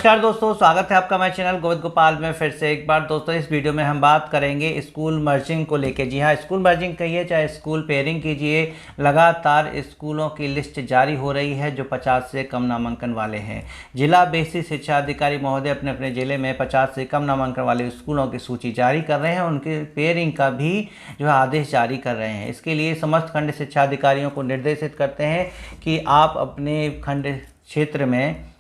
नमस्कार दोस्तों, स्वागत है आपका मेरे चैनल गोविंद गोपाल में फिर से एक बार। दोस्तों इस वीडियो में हम बात करेंगे स्कूल मर्जिंग को लेके। जी हाँ, स्कूल मर्जिंग कहिए चाहे स्कूल पेयरिंग कीजिए, लगातार स्कूलों की लिस्ट जारी हो रही है जो 50 से कम नामांकन वाले हैं। जिला बेसिक शिक्षा अधिकारी महोदय अपने अपने जिले में 50 से कम नामांकन वाले स्कूलों की सूची जारी कर रहे हैं। उनके पेयरिंग का भी जो है आदेश जारी कर रहे हैं। इसके लिए समस्त खंड शिक्षा अधिकारियों को निर्देशित करते हैं कि आप अपने खंड क्षेत्र में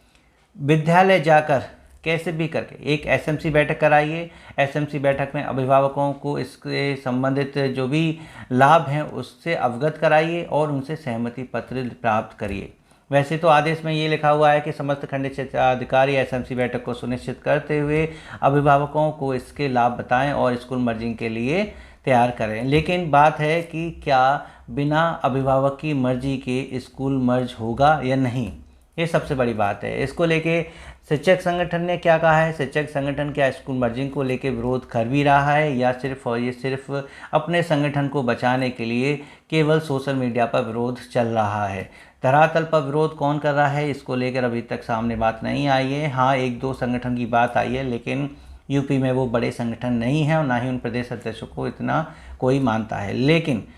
विद्यालय जाकर कैसे भी करके एक एसएमसी बैठक कराइए। एसएमसी बैठक में अभिभावकों को इसके संबंधित जो भी लाभ हैं उससे अवगत कराइए और उनसे सहमति पत्र प्राप्त करिए। वैसे तो आदेश में ये लिखा हुआ है कि समस्त खंड शिक्षा अधिकारी एसएमसी बैठक को सुनिश्चित करते हुए अभिभावकों को इसके लाभ बताएं और स्कूल मर्जिंग के लिए तैयार करें, लेकिन बात है कि क्या बिना अभिभावक की मर्जी के स्कूल मर्ज होगा या नहीं, ये सबसे बड़ी बात है। इसको लेके शिक्षक संगठन ने क्या कहा है? शिक्षक संगठन क्या स्कूल मर्जिंग को लेके विरोध कर भी रहा है या सिर्फ और ये सिर्फ अपने संगठन को बचाने के लिए केवल सोशल मीडिया पर विरोध चल रहा है? धरातल पर विरोध कौन कर रहा है, इसको लेकर अभी तक सामने बात नहीं आई है। हाँ, एक दो संगठन की बात आई है, लेकिन यूपी में वो बड़े संगठन नहीं हैं और ना ही उन प्रदेश अध्यक्षों को इतना कोई मानता है। लेकिन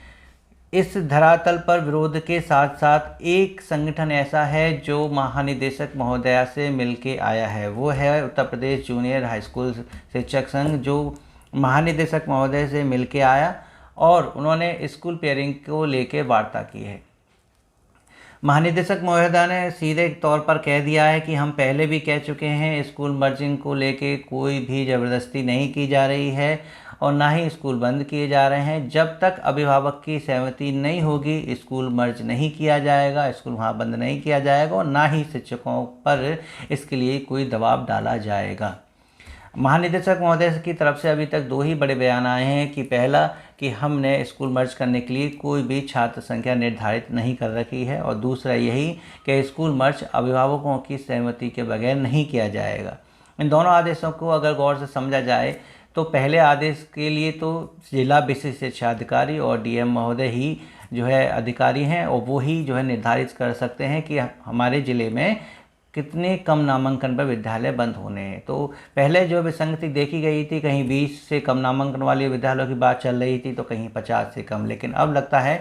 इस धरातल पर विरोध के साथ साथ एक संगठन ऐसा है जो महानिदेशक महोदया से मिलके आया है, वो है Uttar Pradesh junior high school शिक्षक संघ, जो महानिदेशक महोदय से मिलके आया और उन्होंने स्कूल पेयरिंग को लेके वार्ता की है। महानिदेशक महोदया ने सीधे तौर पर कह दिया है कि हम पहले भी कह चुके हैं, स्कूल मर्जिंग को लेके कोई भी ज़बरदस्ती नहीं की जा रही है और ना ही स्कूल बंद किए जा रहे हैं। जब तक अभिभावक की सहमति नहीं होगी स्कूल मर्ज नहीं किया जाएगा, स्कूल वहाँ बंद नहीं किया जाएगा और ना ही शिक्षकों पर इसके लिए कोई दबाव डाला जाएगा। महानिदेशक महोदय की तरफ से अभी तक दो ही बड़े बयान आए हैं कि पहला कि हमने स्कूल मर्ज करने के लिए कोई भी छात्र संख्या निर्धारित नहीं कर रखी है और दूसरा यही कि स्कूल मर्ज अभिभावकों की सहमति के बगैर नहीं किया जाएगा। इन दोनों आदेशों को अगर गौर से समझा जाए तो पहले आदेश के लिए तो जिला विशिष्ट शिक्षा अधिकारी और डीएम महोदय ही जो है अधिकारी हैं और वो ही जो है निर्धारित कर सकते हैं कि हमारे ज़िले में कितने कम नामांकन पर विद्यालय बंद होने हैं। तो पहले जो विसंगति देखी गई थी, कहीं 20 से कम नामांकन वाले विद्यालयों की बात चल रही थी तो कहीं 50 से कम, लेकिन अब लगता है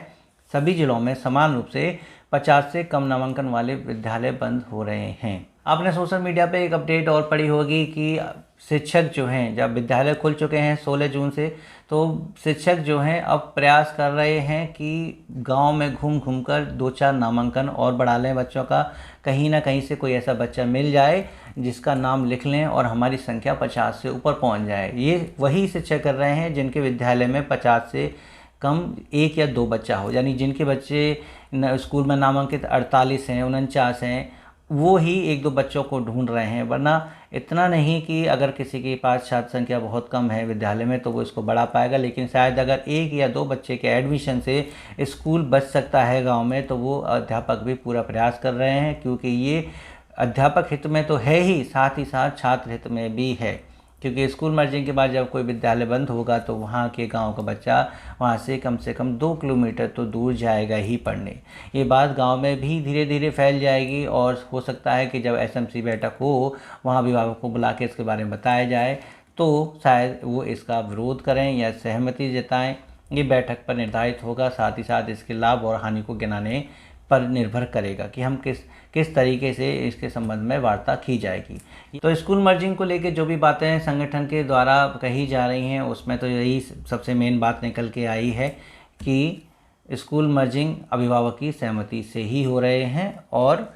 सभी जिलों में समान रूप से 50 से कम नामांकन वाले विद्यालय बंद हो रहे हैं। आपने सोशल मीडिया पे एक अपडेट और पढ़ी होगी कि शिक्षक जो हैं, जब विद्यालय खुल चुके हैं 16 जून से, तो शिक्षक जो हैं अब प्रयास कर रहे हैं कि गांव में घूम घूम कर 2-4 नामांकन और बढ़ा लें बच्चों का। कहीं ना कहीं से कोई ऐसा बच्चा मिल जाए जिसका नाम लिख लें और हमारी संख्या 50 से ऊपर पहुंच जाए। ये वही शिक्षक कर रहे हैं जिनके विद्यालय में 50 से कम 1 या 2 बच्चा हो, यानी जिनके बच्चे स्कूल में नामांकित 48 हैं, 49 हैं, वो ही 1-2 बच्चों को ढूंढ रहे हैं। वरना इतना नहीं कि अगर किसी के पास छात्र संख्या बहुत कम है विद्यालय में तो वो इसको बढ़ा पाएगा, लेकिन शायद अगर 1 या 2 बच्चे के एडमिशन से स्कूल बच सकता है गांव में तो वो अध्यापक भी पूरा प्रयास कर रहे हैं, क्योंकि ये अध्यापक हित में तो है ही, साथ ही साथ छात्र हित में भी है। क्योंकि स्कूल मर्जिंग के बाद जब कोई विद्यालय बंद होगा तो वहाँ के गांव का बच्चा वहाँ से कम 2 किलोमीटर तो दूर जाएगा ही पढ़ने। ये बात गांव में भी धीरे धीरे फैल जाएगी और हो सकता है कि जब एसएमसी बैठक हो वहाँ अभिभावकों को बुला के इसके बारे में बताया जाए तो शायद वो इसका विरोध करें या सहमति जताएँ। ये बैठक पर निर्धारित होगा, साथ ही साथ इसके लाभ और हानि को गिनाने पर निर्भर करेगा कि हम किस तरीके से इसके संबंध में वार्ता की जाएगी। तो स्कूल मर्जिंग को लेके जो भी बातें संगठन के द्वारा कही जा रही हैं उसमें तो यही सबसे मेन बात निकल के आई है कि स्कूल मर्जिंग अभिभावक की सहमति से ही हो रहे हैं और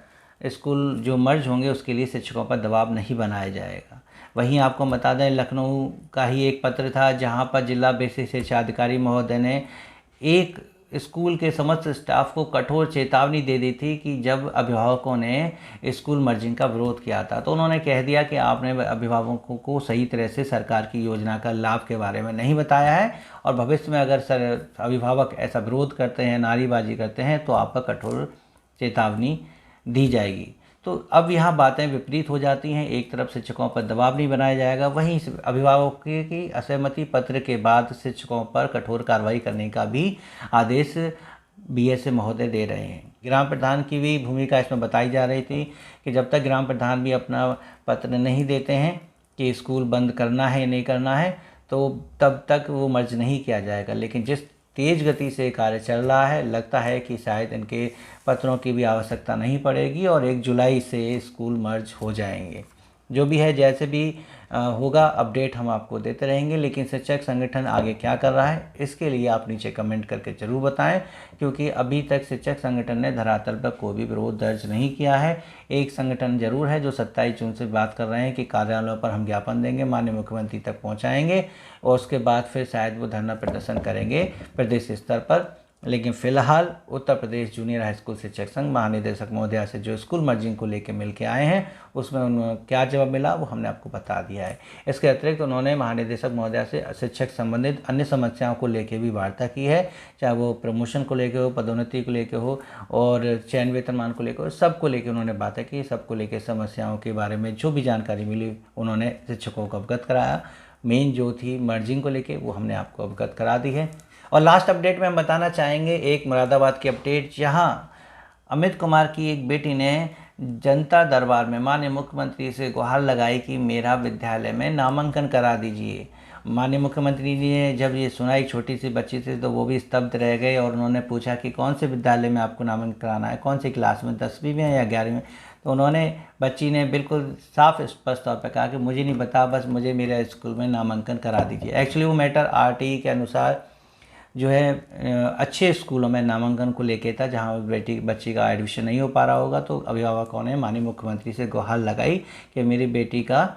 स्कूल जो मर्ज होंगे उसके लिए शिक्षकों पर दबाव नहीं बनाया जाएगा। वहीं आपको बता दें, लखनऊ का ही एक पत्र था जहाँ पर जिला बेसिक शिक्षा अधिकारी महोदय ने एक स्कूल के समस्त स्टाफ को कठोर चेतावनी दे दी थी कि जब अभिभावकों ने स्कूल मर्जिंग का विरोध किया था तो उन्होंने कह दिया कि आपने अभिभावकों को सही तरह से सरकार की योजना का लाभ के बारे में नहीं बताया है और भविष्य में अगर अभिभावक ऐसा विरोध करते हैं, नारेबाजी करते हैं तो आपका कठोर चेतावनी दी जाएगी। तो अब यहाँ बातें विपरीत हो जाती हैं। एक तरफ शिक्षकों पर दबाव नहीं बनाया जाएगा, वहीं अभिभावकों की असहमति पत्र के बाद शिक्षकों पर कठोर कार्रवाई करने का भी आदेश BSA महोदय दे रहे हैं। ग्राम प्रधान की भी भूमिका इसमें बताई जा रही थी कि जब तक ग्राम प्रधान भी अपना पत्र नहीं देते हैं कि स्कूल बंद करना है या नहीं करना है, तो तब तक वो मर्ज नहीं किया जाएगा। लेकिन जिस तेज़ गति से कार्य चल रहा है, लगता है कि शायद इनके पत्रों की भी आवश्यकता नहीं पड़ेगी और 1 जुलाई से स्कूल मर्ज हो जाएंगे। जो भी है, जैसे भी होगा अपडेट हम आपको देते रहेंगे। लेकिन शिक्षक संगठन आगे क्या कर रहा है, इसके लिए आप नीचे कमेंट करके ज़रूर बताएं, क्योंकि अभी तक शिक्षक संगठन ने धरातल पर कोई भी विरोध दर्ज नहीं किया है। एक संगठन जरूर है जो 27 जून से बात कर रहे हैं कि कार्यालयों पर हम ज्ञापन देंगे, माननीय मुख्यमंत्री तक पहुँचाएँगे और उसके बाद फिर शायद वो धरना प्रदर्शन करेंगे प्रदेश स्तर पर। लेकिन फ़िलहाल Uttar Pradesh junior high school शिक्षक संघ महानिदेशक महोदया से जो स्कूल मर्जिंग को लेकर मिल के आए हैं, उसमें उन्होंने क्या जवाब मिला वो हमने आपको बता दिया है। इसके अतिरिक्त उन्होंने महानिदेशक महोदया से शिक्षक संबंधित अन्य समस्याओं को लेकर भी वार्ता की है, चाहे वो प्रमोशन को लेकर हो, पदोन्नति को लेकर हो और चयन वेतनमान को लेकर हो, सबको लेकर उन्होंने बातें की। सबको लेकर समस्याओं के बारे में जो भी जानकारी मिली उन्होंने शिक्षकों को अवगत कराया। मेन जो थी मर्जिंग को लेके वो हमने आपको अवगत करा दी है। और लास्ट अपडेट में हम बताना चाहेंगे एक मुरादाबाद की अपडेट, जहां अमित कुमार की एक बेटी ने जनता दरबार में माननीय मुख्यमंत्री से गुहार लगाई कि मेरा विद्यालय में नामांकन करा दीजिए। माननीय मुख्यमंत्री जी ने जब ये सुना, एक छोटी सी बच्ची थी, तो वो भी स्तब्ध रह गए और उन्होंने पूछा कि कौन से विद्यालय में आपको नामांकन कराना है, कौन सी क्लास में, 10वीं में या 11वीं में। तो बच्ची ने बिल्कुल साफ स्पष्ट तौर पर कहा कि मुझे नहीं बता, बस मुझे मेरे स्कूल में नामांकन करा दीजिए। एक्चुअली वो मैटर RTE के अनुसार जो है अच्छे स्कूलों में नामांकन को लेके था, जहाँ बच्ची का एडमिशन नहीं हो पा रहा होगा। तो अभिभावकों ने माननीय मुख्यमंत्री से गुहार लगाई कि मेरी बेटी का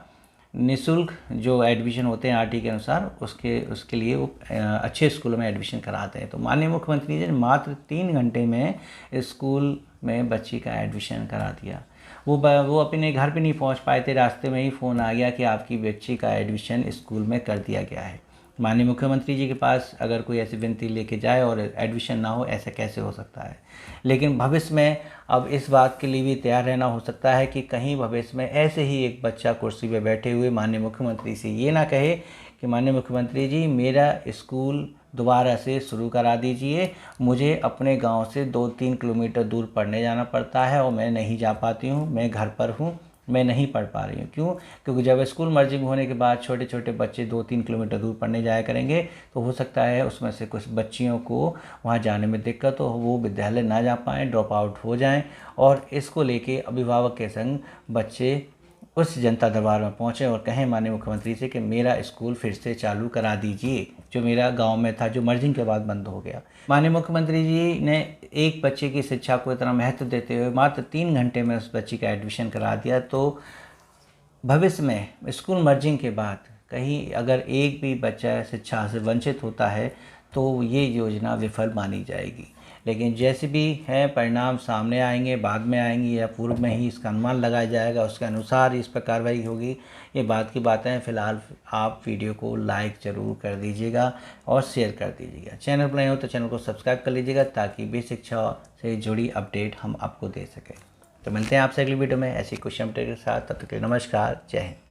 निःशुल्क जो एडमिशन होते हैं RTE के अनुसार, उसके लिए वो अच्छे स्कूलों में एडमिशन कराते हैं। तो माननीय मुख्यमंत्री जी ने मात्र 3 घंटे में स्कूल में बच्ची का एडमिशन करा दिया। वो अपने घर पे नहीं पहुंच पाए थे, रास्ते में ही फ़ोन आ गया कि आपकी बच्ची का एडमिशन स्कूल में कर दिया गया है। माननीय मुख्यमंत्री जी के पास अगर कोई ऐसी विनती लेके जाए और एडमिशन ना हो, ऐसा कैसे हो सकता है। लेकिन भविष्य में अब इस बात के लिए भी तैयार रहना हो सकता है कि कहीं भविष्य में ऐसे ही एक बच्चा कुर्सी पे बैठे हुए माननीय मुख्यमंत्री से ये ना कहे कि माननीय मुख्यमंत्री जी मेरा स्कूल दोबारा से शुरू करा दीजिए, मुझे अपने गांव से 2-3 किलोमीटर दूर पढ़ने जाना पड़ता है और मैं नहीं जा पाती हूं, मैं घर पर हूं, मैं नहीं पढ़ पा रही हूँ। क्यों? क्योंकि जब स्कूल मर्जिंग होने के बाद छोटे छोटे बच्चे 2-3 किलोमीटर दूर पढ़ने जाया करेंगे, तो हो सकता है उसमें से कुछ बच्चियों को वहाँ जाने में दिक्कत हो, वो विद्यालय ना जा पाएँ, ड्रॉप आउट हो जाएं। और इसको लेके अभिभावक के संग बच्चे उस जनता दरबार में पहुँचे और कहें माननीय मुख्यमंत्री से कि मेरा स्कूल फिर से चालू करा दीजिए, जो मेरा गांव में था, जो मर्जिंग के बाद बंद हो गया। माननीय मुख्यमंत्री जी ने एक बच्चे की शिक्षा को इतना महत्व देते हुए मात्र 3 घंटे में उस बच्ची का एडमिशन करा दिया। तो भविष्य में स्कूल मर्जिंग के बाद कहीं अगर एक भी बच्चा शिक्षा से वंचित होता है तो ये योजना विफल मानी जाएगी। लेकिन जैसे भी है परिणाम सामने आएंगे, बाद में आएंगे या पूर्व में ही इसका अनुमान लगाया जाएगा, उसके अनुसार इस पर कार्रवाई होगी। ये बात की बातें हैं। फिलहाल आप वीडियो को लाइक ज़रूर कर दीजिएगा और शेयर कर दीजिएगा। चैनल पर नए हो तो चैनल को सब्सक्राइब कर लीजिएगा ताकि बेसिक शिक्षा से जुड़ी अपडेट हम आपको दे सकें। तो मिलते हैं आपसे अगली वीडियो में ऐसी कुछ अपडेट के साथ। तब तक के लिए नमस्कार, जय हिंद।